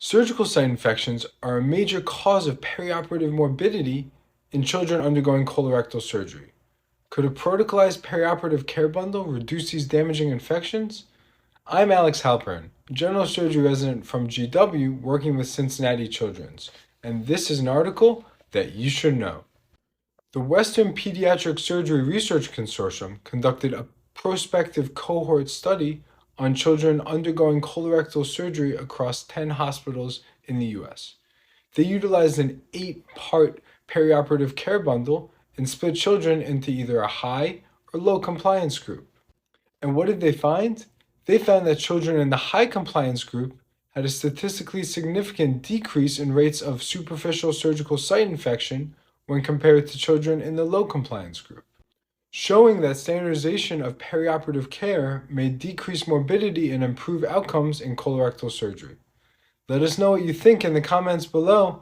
Surgical site infections are a major cause of perioperative morbidity in children undergoing colorectal surgery. Could a protocolized perioperative care bundle reduce these damaging infections? I'm Alex Halpern, a general surgery resident from GW working with Cincinnati Children's, and this is an article that you should know. The Western Pediatric Surgery Research Consortium conducted a prospective cohort study on children undergoing colorectal surgery across 10 hospitals in the US. They utilized an 8-part perioperative care bundle and split children into either a high or low compliance group. And what did they find? They found that children in the high compliance group had a statistically significant decrease in rates of superficial surgical site infection when compared to children in the low compliance group, showing that standardization of perioperative care may decrease morbidity and improve outcomes in colorectal surgery. Let us know what you think in the comments below.